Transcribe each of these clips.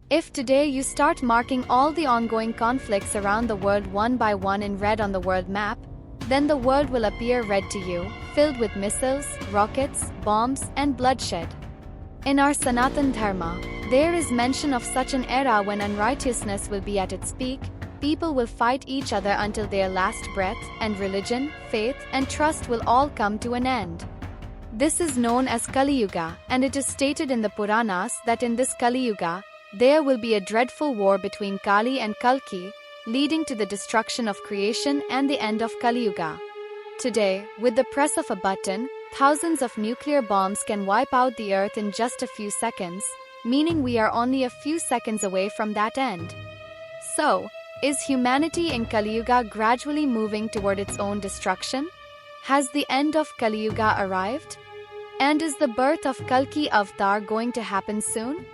If today you start marking all the ongoing conflicts around the world one by one in red on the world map, then the world will appear red to you, filled with missiles, rockets, bombs, and bloodshed. In our Sanatan Dharma, there is mention of such an era when unrighteousness will be at its peak, people will fight each other until their last breath, and religion, faith, and trust will all come to an end. This is known as Kaliyuga, and it is stated in the Puranas that in this Kaliyuga, there will be a dreadful war between Kali and Kalki, leading to the destruction of creation and the end of Kaliyuga. Today, with the press of a button, thousands of nuclear bombs can wipe out the earth in just a few seconds, meaning we are only a few seconds away from that end. So, is humanity in Kaliyuga gradually moving toward its own destruction? Has the end of Kaliyuga arrived? And is the birth of Kalki Avatar going to happen soon?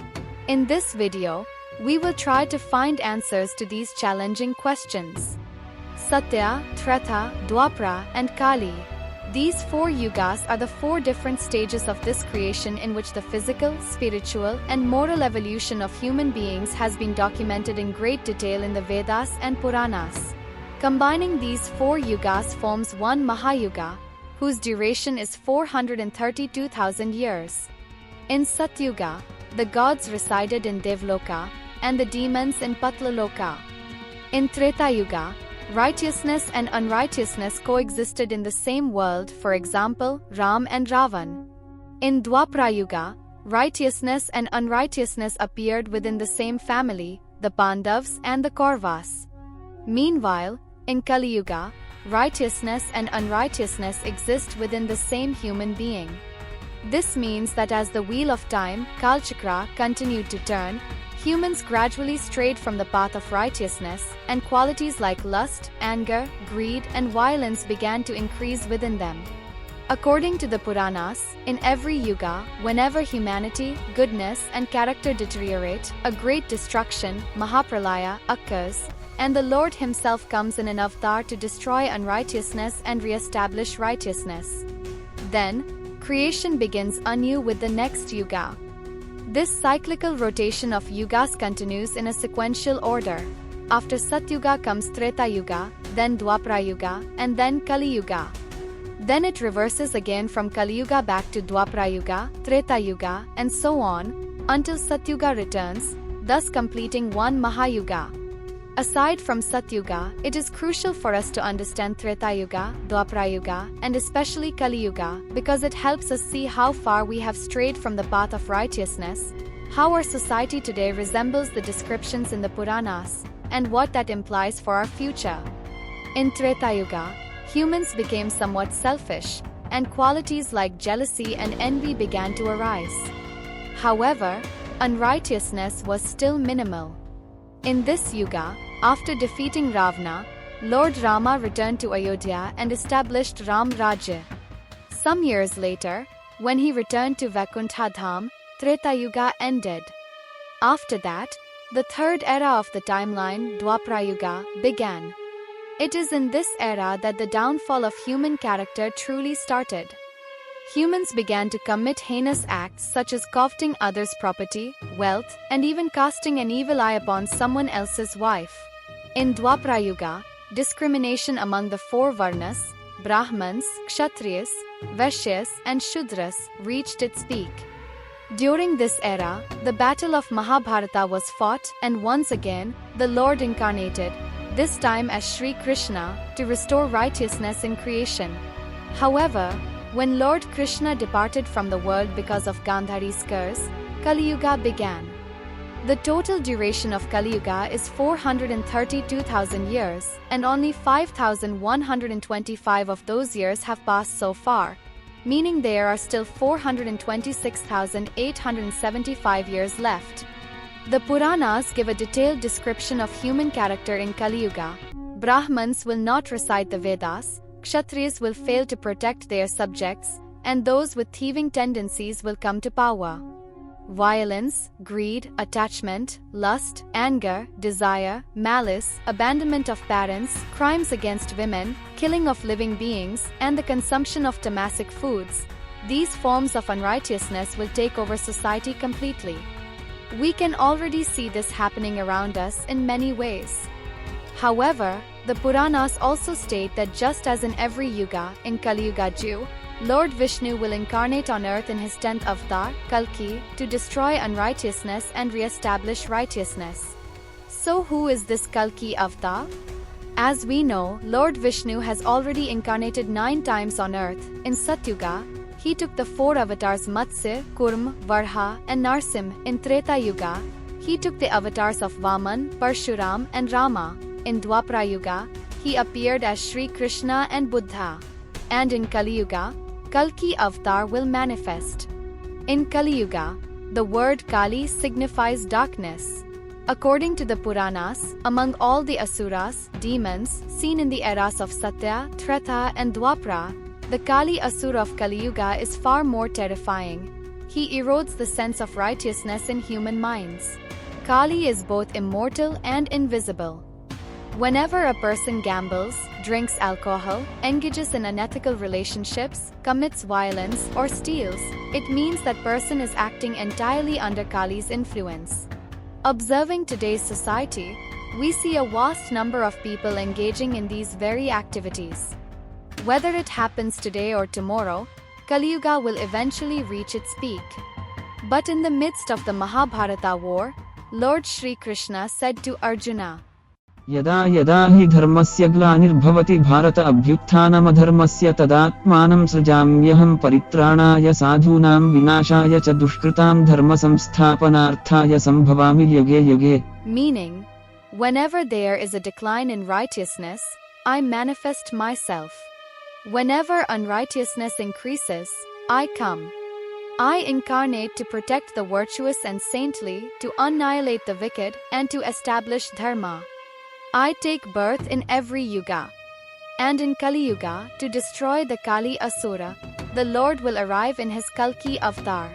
In this video, we will try to find answers to these challenging questions. Satya, Treta, Dwapara, and Kali. These 4 yugas are the 4 different stages of this creation in which the physical, spiritual, and moral evolution of human beings has been documented in great detail in the Vedas and Puranas. Combining these 4 yugas forms one Mahayuga, whose duration is 432,000 years. In Satyuga, the gods resided in Devloka, and the demons in Patlaloka. In Treta Yuga, righteousness and unrighteousness coexisted in the same world, for example, Ram and Ravan. In Dwapara Yuga, righteousness and unrighteousness appeared within the same family, the Pandavas and the Kauravas. Meanwhile, in Kali Yuga, righteousness and unrighteousness exist within the same human being. This means that as the wheel of time, Kalchakra, continued to turn, humans gradually strayed from the path of righteousness, and qualities like lust, anger, greed, and violence began to increase within them. According to the Puranas, in every yuga, whenever humanity, goodness, and character deteriorate, a great destruction, Mahapralaya, occurs, and the Lord himself comes in an avatar to destroy unrighteousness and re-establish righteousness. Then, creation begins anew with the next yuga. This cyclical rotation of yugas continues in a sequential order. After Satyuga comes Treta Yuga, then Dwapara Yuga, and then Kali Yuga. Then it reverses again from Kali Yuga back to Dwapara Yuga, Treta Yuga, and so on, until Satyuga returns, thus completing one Mahayuga. Aside from Satyuga, it is crucial for us to understand Treta Yuga, Dwapara Yuga, and especially Kali Yuga, because it helps us see how far we have strayed from the path of righteousness, how our society today resembles the descriptions in the Puranas, and what that implies for our future. In Treta Yuga, humans became somewhat selfish, and qualities like jealousy and envy began to arise. However, unrighteousness was still minimal. In this yuga, after defeating Ravana, Lord Rama returned to Ayodhya and established Ram Rajya. Some years later, when he returned to Vaikuntha Dham, Treta Yuga ended. After that, the third era of the timeline, Dwapara Yuga, began. It is in this era that the downfall of human character truly started. Humans began to commit heinous acts such as coveting others' property, wealth, and even casting an evil eye upon someone else's wife. In Dwapara Yuga, discrimination among the 4 Varnas, Brahmans, Kshatriyas, Vaishyas, and Shudras, reached its peak. During this era, the battle of Mahabharata was fought, and once again, the Lord incarnated, this time as Sri Krishna, to restore righteousness in creation. However, when Lord Krishna departed from the world because of Gandhari's curse, Kaliyuga began. The total duration of Kaliyuga is 432,000 years, and only 5,125 of those years have passed so far, meaning there are still 426,875 years left. The Puranas give a detailed description of human character in Kaliyuga. Brahmans will not recite the Vedas, Kshatriyas will fail to protect their subjects, and those with thieving tendencies will come to power. Violence, greed, attachment, lust, anger, desire, malice, abandonment of parents, crimes against women, killing of living beings, and the consumption of tamasic foods, these forms of unrighteousness will take over society completely. We can already see this happening around us in many ways. However, the Puranas also state that just as in every yuga, in Kaliyuga, Lord Vishnu will incarnate on earth in his 10th avatar, Kalki, to destroy unrighteousness and re-establish righteousness. So who is this Kalki Avatar? As we know, Lord Vishnu has already incarnated 9 times on earth. In Satyuga, he took the 4 avatars Matsya, Kurm, Varha, and Narsim. In Treta Yuga, he took the avatars of Vaman, Parshuram, and Rama. In Dwapara Yuga, he appeared as Sri Krishna and Buddha. And in Kaliyuga, Kalki Avatar will manifest. In Kaliyuga, the word Kali signifies darkness. According to the Puranas, among all the Asuras, demons, seen in the eras of Satya, Treta, and Dwapara, the Kali Asura of Kaliyuga is far more terrifying. He erodes the sense of righteousness in human minds. Kali is both immortal and invisible. Whenever a person gambles, drinks alcohol, engages in unethical relationships, commits violence, or steals, it means that person is acting entirely under Kali's influence. Observing today's society, we see a vast number of people engaging in these very activities. Whether it happens today or tomorrow, Kaliyuga will eventually reach its peak. But in the midst of the Mahabharata war, Lord Shri Krishna said to Arjuna, यदा यदा हि धर्मस्य ग्लानिर्भवति भारत अभ्युत्थानमधर्मस्य तदात्मानं सृजाम्यहं परित्राणाय साधूनां विनाशाय च दुष्कृतां धर्मसंस्थापनार्थाय संभवामि युगे युगे. Meaning, whenever there is a decline in righteousness, I manifest myself. Whenever unrighteousness increases, I come. I incarnate to protect the virtuous and saintly, to annihilate the wicked, and to establish dharma. I take birth in every yuga. And in Kali Yuga, to destroy the Kali Asura, the Lord will arrive in his Kalki Avatar.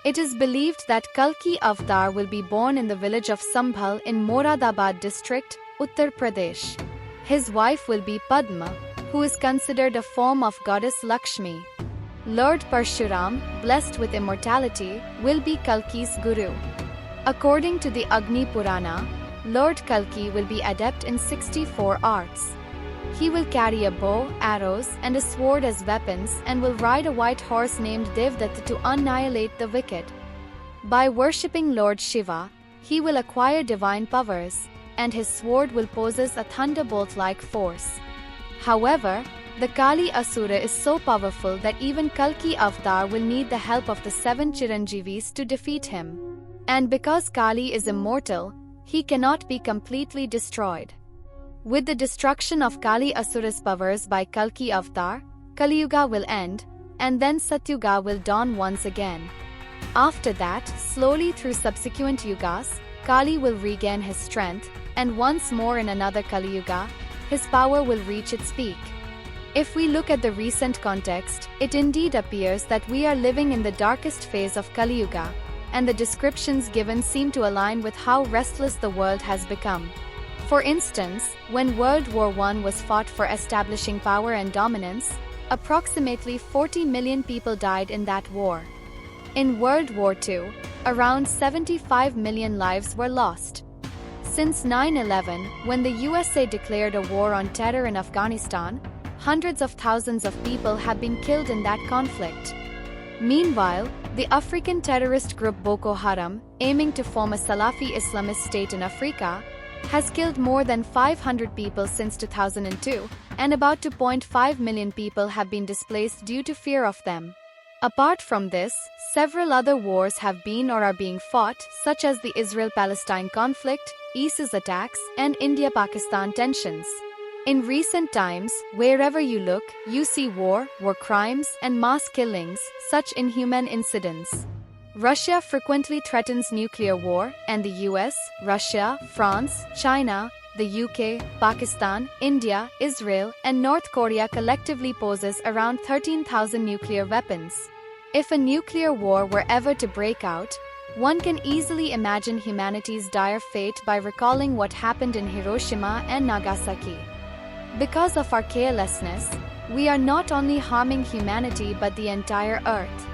It is believed that Kalki Avatar will be born in the village of Sambhal in Moradabad district, Uttar Pradesh. His wife will be Padma, who is considered a form of goddess Lakshmi. Lord Parshuram, blessed with immortality, will be Kalki's guru. According to the Agni Purana, Lord Kalki will be adept in 64 arts. He will carry a bow, arrows, and a sword as weapons and will ride a white horse named Devdatta to annihilate the wicked. By worshipping Lord Shiva, he will acquire divine powers, and his sword will possess a thunderbolt-like force. However, the Kali Asura is so powerful that even Kalki Avatar will need the help of the 7 Chiranjeevis to defeat him. And because Kali is immortal, he cannot be completely destroyed. With the destruction of Kali Asura's powers by Kalki Avatar, Kaliyuga will end, and then Satyuga will dawn once again. After that, slowly through subsequent yugas, Kali will regain his strength, and once more in another Kaliyuga, his power will reach its peak. If we look at the recent context, it indeed appears that we are living in the darkest phase of Kaliyuga, and the descriptions given seem to align with how restless the world has become. For instance, when World War I was fought for establishing power and dominance, approximately 40 million people died in that war. In World War II, around 75 million lives were lost. Since 9/11, when the USA declared a war on terror in Afghanistan, hundreds of thousands of people have been killed in that conflict. Meanwhile, the African terrorist group Boko Haram, aiming to form a Salafi Islamist state in Africa, has killed more than 500 people since 2002, and about 2.5 million people have been displaced due to fear of them. Apart from this, several other wars have been or are being fought, such as the Israel-Palestine conflict, ISIS attacks, and India-Pakistan tensions. In recent times, wherever you look, you see war crimes, and mass killings, such inhuman incidents. Russia frequently threatens nuclear war, and the US, Russia, France, China, the UK, Pakistan, India, Israel, and North Korea collectively poses around 13,000 nuclear weapons. If a nuclear war were ever to break out, one can easily imagine humanity's dire fate by recalling what happened in Hiroshima and Nagasaki. Because of our carelessness, we are not only harming humanity but the entire earth.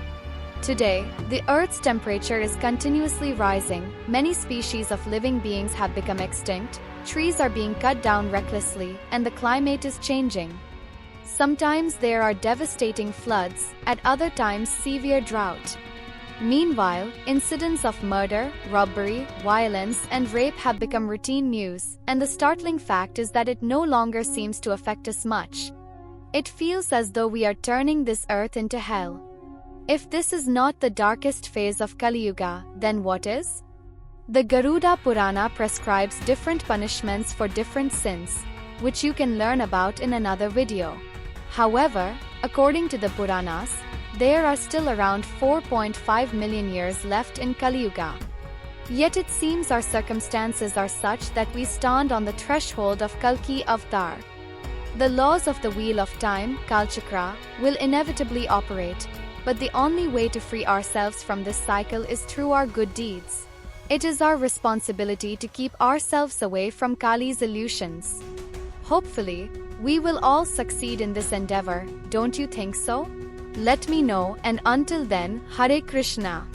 Today, the Earth's temperature is continuously rising, many species of living beings have become extinct, trees are being cut down recklessly, and the climate is changing. Sometimes there are devastating floods, at other times severe drought. Meanwhile, incidents of murder, robbery, violence, and rape have become routine news, and the startling fact is that it no longer seems to affect us much. It feels as though we are turning this earth into hell. If this is not the darkest phase of Kaliyuga, then what is? The Garuda Purana prescribes different punishments for different sins, which you can learn about in another video. However, according to the Puranas, there are still around 4.5 million years left in Kaliyuga. Yet it seems our circumstances are such that we stand on the threshold of Kalki Avatar. The laws of the wheel of time, Kalchakra, will inevitably operate, but the only way to free ourselves from this cycle is through our good deeds. It is our responsibility to keep ourselves away from Kali's illusions. Hopefully, we will all succeed in this endeavor, don't you think so? Let me know, and until then, Hare Krishna.